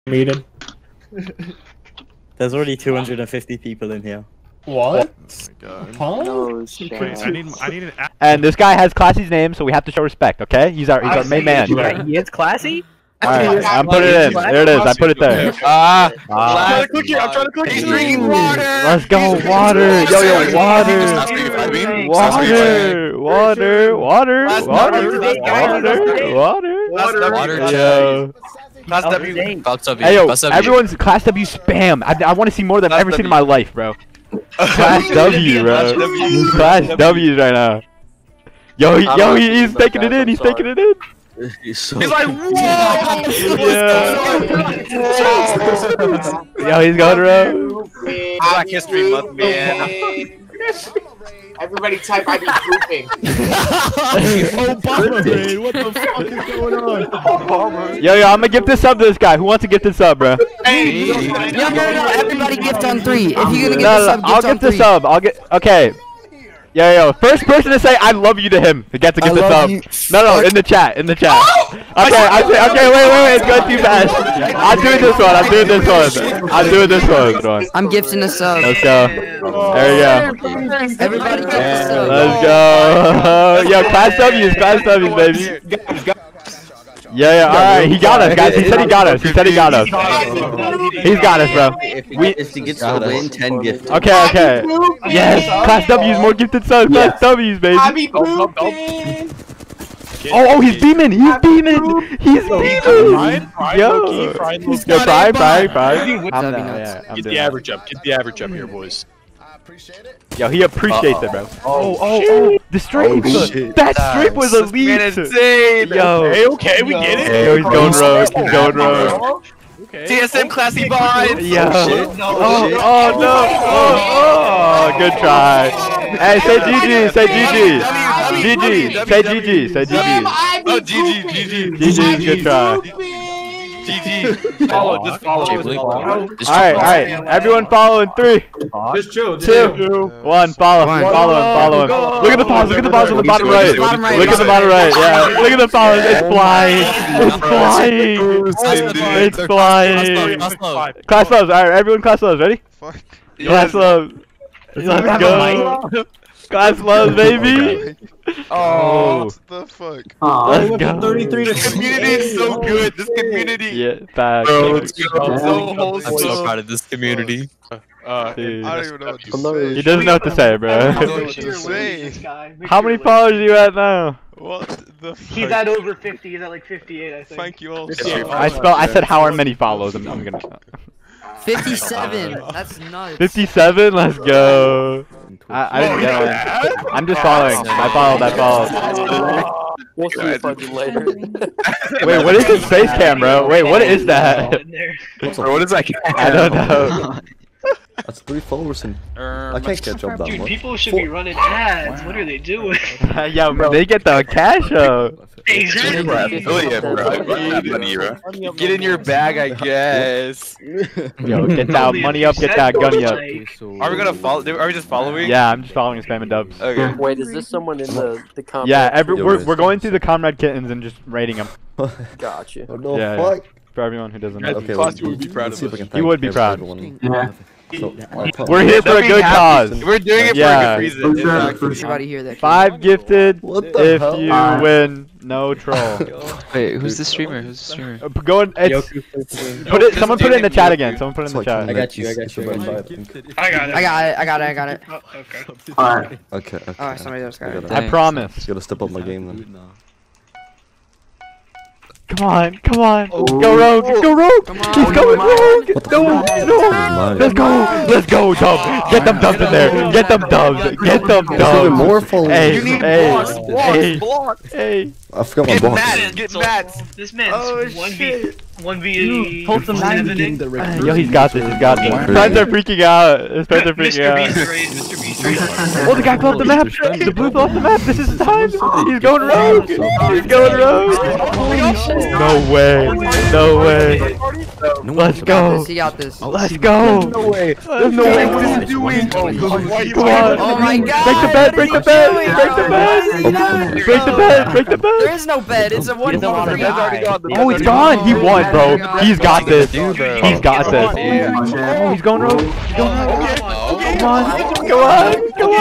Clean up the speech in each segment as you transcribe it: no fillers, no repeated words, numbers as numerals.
meeting. There's already 250 people in here. What? Oh Huh? No, I need an. And this guy has Classy's name, so we have to show respect, okay? He's our main man. Yeah, he is classy. Alright, I'm putting it in. There it is, I put it there. I'm trying to click it. He's drinking water. Let's go, water! Yo, water! Water! Yo. Class W. Hey yo, everyone's Class W spam. I want to see more than I've ever seen in my life, bro. Class W, bro. Class W's right now. Yo, he's taking it in. He's taking it in. He's like, whoa! Yo, he's going around. Black History Month, man. Everybody type I be pooping. Obama, man. What the fuck is going on? Yo, I'm gonna gift this sub to this guy. Who wants to gift this sub, bro? Hey, No, everybody gift on 3. If you're gonna get the sub, I'll gift the sub. Okay. Yo, first person to say I love you to him to get to get the sub. No, in the chat, Okay, wait, it's going too fast. I'm doing this one. I'm gifting a sub. Let's go. There we go. Everybody gift a sub. Let's go. Yo, Class W's, baby. Yeah, alright, he got us, guys. He said he got us. He's got us, bro. If he gets to win, 10 gifts. Okay. Yes, Class W's, more gifted subs. Class W's, baby. Oh, he's beaming. Yo. Pride. Get the average up. Get the average up here, boys. Yo, he appreciates it, bro. Oh, the streak. That streak was elite. insane. Yo. Hey, okay, we get it. Yo, he's going rogue. Okay. TSM classy vibes. Yo. Oh, no. Good try. Hey, say GG. Say GG. Oh, GG. GG, good try. GG. Follow, just follow. Alright. Everyone follow in 3, Just chill. 2, 1. Follow him. Look at the pause on the bottom right. Look at the bottom right. Yeah. Look at the pause. It's flying. Class loves. Alright, everyone class loves. Ready? Fuck. Class loves. Let's go. Class loves, baby. Oh, what the fuck? Let's go. 33 to This community is so good. This community. Yeah, back. Bro, let's go. I'm so wholesome. I'm so proud of this community. Dude. I don't even know what to say. He doesn't know what to say, bro. I don't know what to say. How many followers are you at now? What the fuck? He's at over 50. He's at like 58, I think. Thank you all. I said how many follows. I'm gonna. 57. That's nuts. 57. Let's go. I didn't get one. I'm just following. I followed. We'll see if I do later. Wait, what is this face cam, bro? Wait, what is that? Bro, what is that? I don't know. That's 3 followers and I can't catch up that Dude, much. people should be running ads. What are they doing? Yeah, bro, they get the cash up. Exactly. Get in your bag, I guess. Yo, get that money up, get that gunny up. Are we gonna follow? Are we just following? Yeah, I'm just following and spamming dubs. Okay. Wait, is this someone in the Komrade? Yeah, we're going through the Komrade kittens and just rating them. Gotcha. Yeah, for everyone who doesn't know. Okay, class, you would be proud of us. You would be proud. Yeah. We're here for a good cause. We're doing it for a good reason. Everybody hear that? 5 gifted if you win. No troll. Wait, who's the streamer? Go in. Someone put it in the chat again. Someone put it in the chat. I got you. I got it. Oh, okay. Alright. Okay. Oh, somebody else got it. I promise. Gotta step up my game then. Come on. Go rogue. He's going rogue. No. Let's go, dub. Get them dubs in there. Get them dubs. More followers. Hey. I forgot my box. Get mad. This man's 1v. Yo, he's got this. His friends are freaking out. Mr. Beast raised. Oh, the guy blew up the map. The blue blew up the map. This is his time. He's going rogue. Holy shit. No way. Let's go. He got this. Let's go. No way. There's no way. What is he doing? Come on. Oh my god. Break the bed. Break the bed. What Break the bed. is he doing? Break the bed. Break the There bed. is no bed. It's a 1v3. Oh, he's gone. He won, bro. He's got this. He's got this. Oh, he's going rogue. He's going rogue. Come on. Come on. Come on.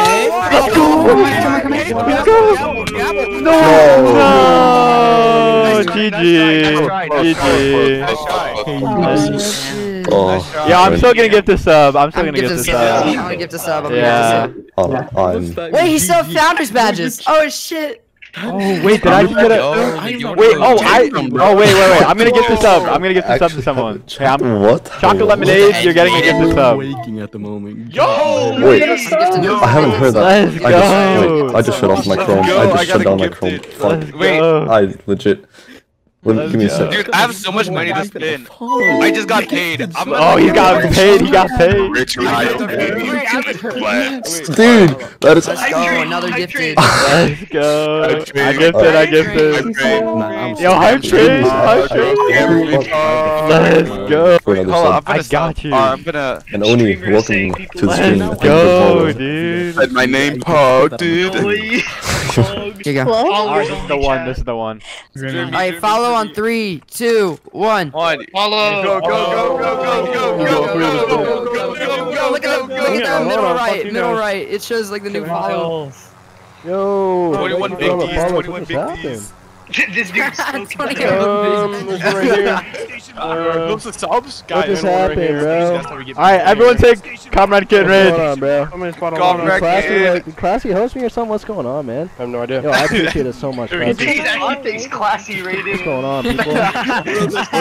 Let's go. Let's go. No. No. GG. GG. Oh. Yeah, I'm still gonna give this sub. I'm still I'm gonna give gonna this give this sub. I'm gonna give this up. Yeah. Wait, he still have founders badges. Oh shit. Oh wait, did I just get a? Wait, oh wait. I'm gonna get this sub. I'm gonna get this sub to someone. Hey, I'm What? chocolate lemonade. You're getting a gift this sub. Waking at the moment. Wait, I haven't heard that. Let's go. I just shut off my Chrome. I just shut down my Chrome. Fuck. Wait. I legit. Give me a sec. Dude, I have so much money to spend. I just got paid. Oh, he got paid. He got paid. Dude, that is. Let's go. Another gifted. Let's go. I gifted. Yo, hype train. Hype train. Let's go. For another Hold on, sub. I'm gonna I got you. I'm gonna. And Oni, welcome to the stream. Let's go, dude. Said my name, Pog, dude. Here you go. Alright, this is the one. This is the one. Alright, follow on 3, 2, 1. Follow. Go. Look at that middle right. It shows like the new follow. Yo. 21 what big the D's, fuck 21 just big happened? D's. This dude's so Look right here. Those are subs? What just happened, bro? Alright, everyone take Comrade Kitten What's Raid. going on, bro? Comrade Classy, Kitten. like, Classy host me or something? What's going on, man? I have no idea. Yo, I appreciate it so much, He's Classy. actually thinks classy rating. What's going on, people? What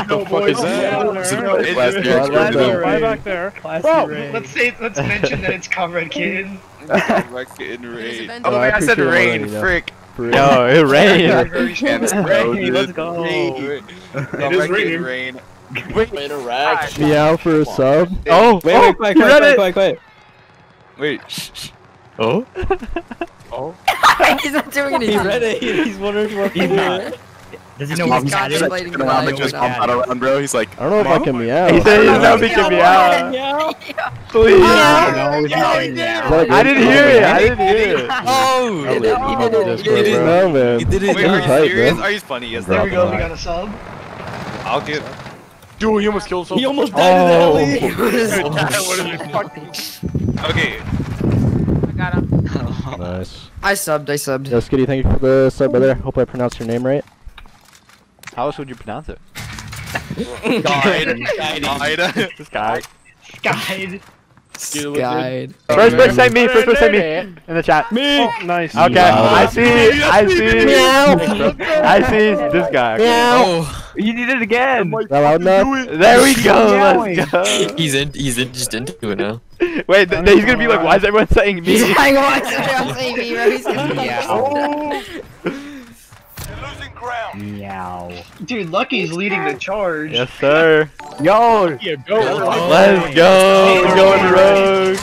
the fuck is that? Right back there. Let's mention that it's Komrade Kitten. Comrade Kitten Raid. I Oh wait, I said appreciate it rain. already, Frick. Yo, it rained. Let's go. Comrade Kitten rain. Meow for a sub. Oh, wait, quiet. Wait. Oh? He's not doing anything. He's wondering what He's not. Does he know what's contemplating the life Just pump out around, bro. He's like, I don't know if I can meow. He said he's not making me out. Please. I didn't hear it. Oh, he did it. No, man. Wait, are you serious? Are you funny? Yes, There we go. We got a sub. I'll get. dude, he almost killed someone. He almost died in Okay. Nice. I subbed. Yo, Skitty, thank you for the sub, brother. Hope I pronounced your name right. How else would you pronounce it? Guide. This guy. Guide. Guide. First person say me. In the chat. Me. Oh, nice. Okay, I see. I see this guy. Meow. He did it again. That loud enough? There we go. Let's go. He's just into it now. Wait, he's gonna be like, why is everyone saying me? He's like, why is everyone saying me, bro? He's gonna Meow. Dude, Lucky's leading the charge. Yes, sir. Yo. Let's go. Going rogue.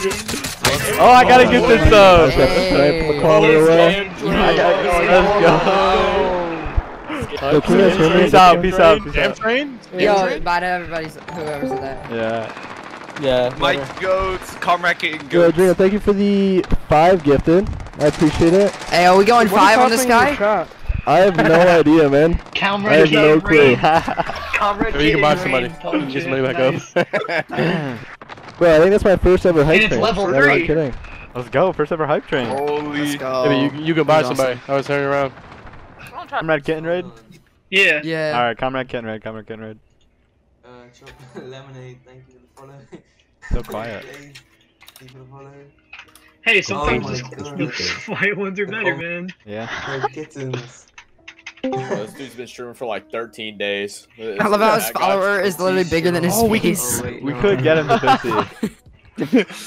Oh, I gotta get this sub. Yo, can you guys hear me? Peace out. Yo, bye to everybody, whoever said that. Yeah. My goats. Comrade Kitten Yo, goats. Adrian, thank you for the 5 gifted. I appreciate it. Hey, are we going 5 on this guy? I have no idea, man. I Komrade have no clue. Komrade Maybe you can buy Kitten somebody. rating. Get somebody back up. Bro, I think that's my first ever hype it's train. level I'm 3. not kidding. Let's go. First ever hype train. Holy. Let's go. Yeah, but you can buy That's somebody. I was hanging around. Comrade Kitten Raid. Yeah. Yeah. Alright, Comrade Kitten Raid. Lemonade, thank you for the follow. So quiet. Thank you for the follow. Hey, sometimes my just God. the white ones are better, man. Yeah. The kittens. This dude's been streaming for like 13 days. I love how his follower is literally bigger than his face. We could get him to 50.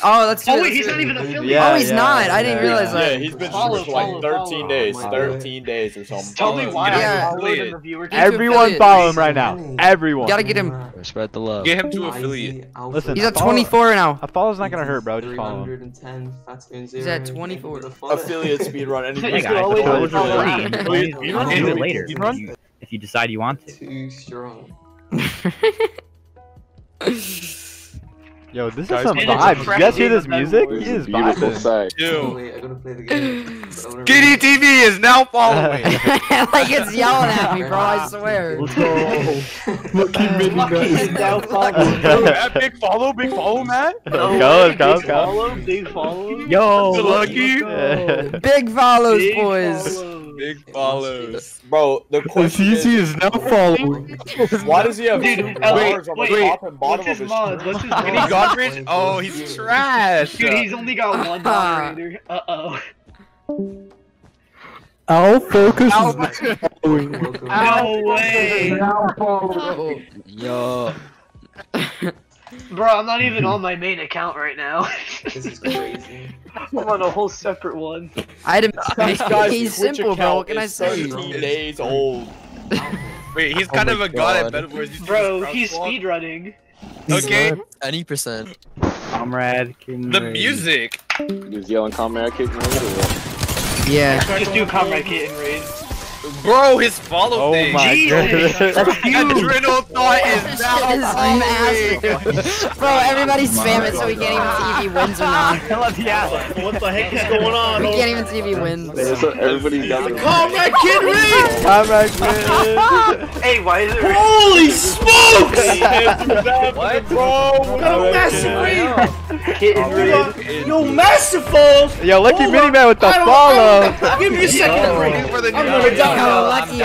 Oh, that's Oh wait, he's not even affiliated. Yeah, Oh, he's not. I didn't realize Yeah, that. he's been Follow, streaming for like 13 days. follow. 13 days or something. Tell me why Yeah. I'm affiliated reviewer. Everyone affiliate. follow him right now. Everyone. Gotta get him. Spread the love. Get him to affiliate. Listen, He's at 24 now. A follow's not gonna hurt, bro. Just follow him. 310, that's going He's at 24. Affiliate speedrun. And Hey, he's guys, always follow follow for free. free. You can do it later if you decide you want to. Too strong. Yo, this is Guys, some and it's a vibes. You fresh guys hear game this of that music? war. He is Beautiful vibing. sight. Oh, wait, I gotta play the game. Kitty TV is now following. Like it's yelling at me, bro. I swear. Lucky mini Matt, big follow, Matt. Let's go. Follow, big follow. Yo, Lucky. Big follows, Big boys. follow. Big follows. Bro, the The question CC is, is now following. why does he have Dude, two bars on the wait, top and bottom What's of his his mods? What's his Kenny mods? Godrich? Oh, he's trash. Dude, he's only got one moderator. Uh-oh. Our focus Ow. is now following. No way. Yo. Bro, I'm not even on my main account right now. This is crazy. I'm on a whole separate one. I had This to guy's he's Twitch simple, bro. What account can I is say? 13 days old. Wait, he's kind of a god at Bed Wars. You see Bro, this he's crosswalk? speedrunning. Okay, Any percent. Comrade, the music. He was yelling Komrade Kitten or what? Yeah. Just do Comrade Kitten raid. Bro, his follow Oh thing. my Jesus. god. Adrenal thought is now This is following. massive. Bro, everybody spam it so we can't even see if he wins or not. What the heck is going on? We can't even see if he wins. Everybody's got the Comrade Kid Reed! Comrade Kid. Hey, why is it? Holy smokes! What? Bro, Yo, massive Kitten raid. Yo, massive falls! Yo, Lucky Mini Man with the follow. Give me a second break. For the I'm gonna new- die. Yo, Lucky,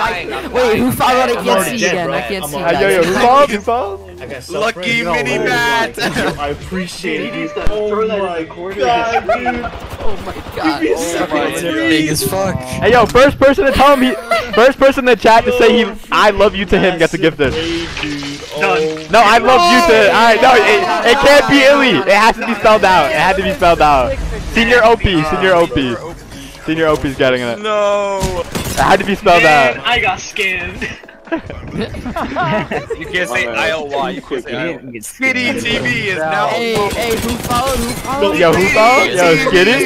wait, who followed? I can't see again. I can't see Yo, who that. followed? Who followed? I got Lucky Mini Matt! I appreciate He it. needs to throw that in the corner. God, dude. Oh my god. Big as fuck. Hey, yo, first person to tell him first person in the chat to say I love you to him gets a gift this. Done. No, I love you to. Alright, no, it can't be Illy. It has to be spelled out. It had to be spelled out. Senior OP, Senior OP. Senior OP's getting it. No! It had to be spelled Man, out. I got scammed. You can't say ILY, you can't say ILY. Kitty TV is now Hey, who followed? Who followed? Yo, who followed? Yo, Skitty?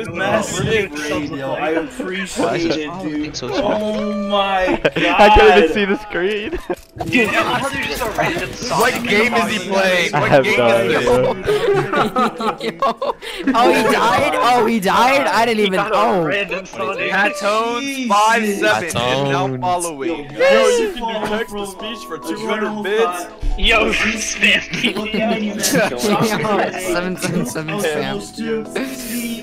Yo, massive yo, I appreciate it, dude. Oh my god. I couldn't even see the screen. Dude, I thought there was just a random song. What game is he playing? I What have game no is idea. this? Oh, he died? Oh, he died? I didn't He even. got a Oh. random song. Patone 57 is now following. Yo, you can do text to speech for 200 bits. Yo, spam people. 777 spam.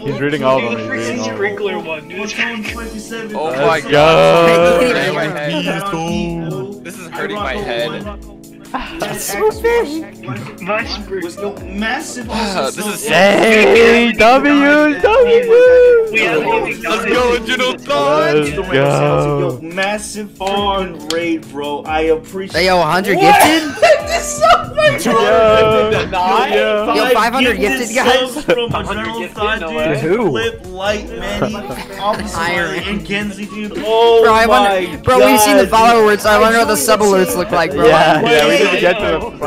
He's reading all of them. Do He's the reading freaking all of them. sprinkler one. Do the sprinkler. Oh my Let's god. go. This is hurting my head. This is hurting my head. My sprinkler. Massive This is Hey, W. We haven't even Let's done go, it. General Thought! Let's go. Yo, massive on raid, bro. I appreciate Hey, yo, 100 gifted? This is so much. Yo, 500 gifted, guys? From 100 General gifted, Thought, no dude. way. Who? Flip, Light, Manny, Officer Iron. and Genzi, dude. Oh Bro, I my wonder, bro, we've seen the God, follow alerts, so I wonder what the sub alerts look like, bro. Yeah, we didn't get to them.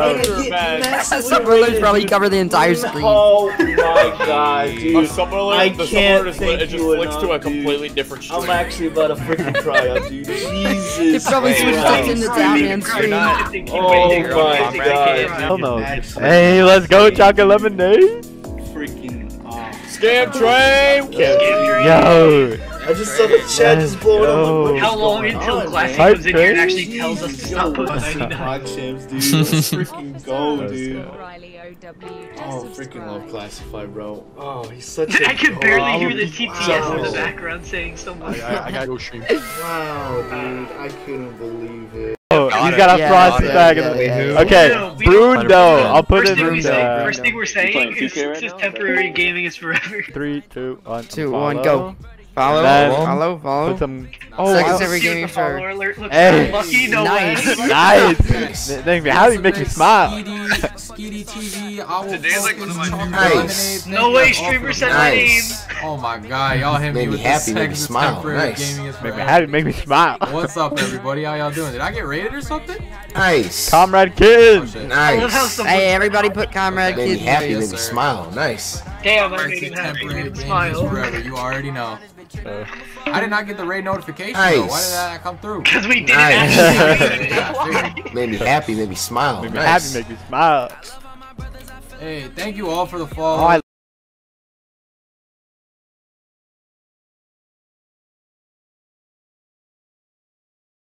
Sub alerts probably cover the entire screen. Oh my god, dude. Sub I alert, the sub can't alert is thank it just you flicks to a enough, completely different I'm stream. actually about to freaking cry out, dude. Jesus. It probably switched up Christ. into down screen. Oh my god. Hell no. Actually, Hey, let's go, chocolate lemonade. freaking Scam train! Yo. I just saw the chat just blowing Yo. up. How long until Classic Hype comes in here and train. actually tells us to stop putting 99? Champs, dude. Let's freaking go, Let's dude. go. Oh, freaking love Classify, bro. Oh, he's such a. I can barely hear the Wow. TTS in the background saying someone. I gotta go stream. Wow, dude. I couldn't believe it. Oh, he's got a Yeah, frosty yeah, bag. yeah, yeah. Okay, No, we Bruno. don't- I'll put First it thing in we say, the first thing we're saying playing is 2K right this is now? temporary, gaming is forever. 3, 2, 1. 2, 1, follow. go. Follow, Then- follow, Put follow. some. Seconds wow. every See what game the for. follower alert looks Hey. like. Lucky, no Nice. way. Nice. How do you make me smile? Today's like one of my Nice. No way, streamer said my name. Nice. Oh my god, y'all hit me Made me with happy, this made me text smile. temporary Nice. gaming is Make me forever. happy. Make me smile. What's up, everybody? How y'all doing? Did I get raided or something? Nice. Comrade Kid. Oh, shit. I love how Nice. someone. Hey, everybody put Comrade Made me Kid. happy, made me sir. smile. Nice. Damn, I made him happy. Made him smile. Forever. You already know. I did not get the raid notification Nice. though. Why did that come through? Because we didn't Nice. actually. Made me happy, made me smile. Make me Nice. happy, make me smile. Hey, thank you all for the follow. Oh, I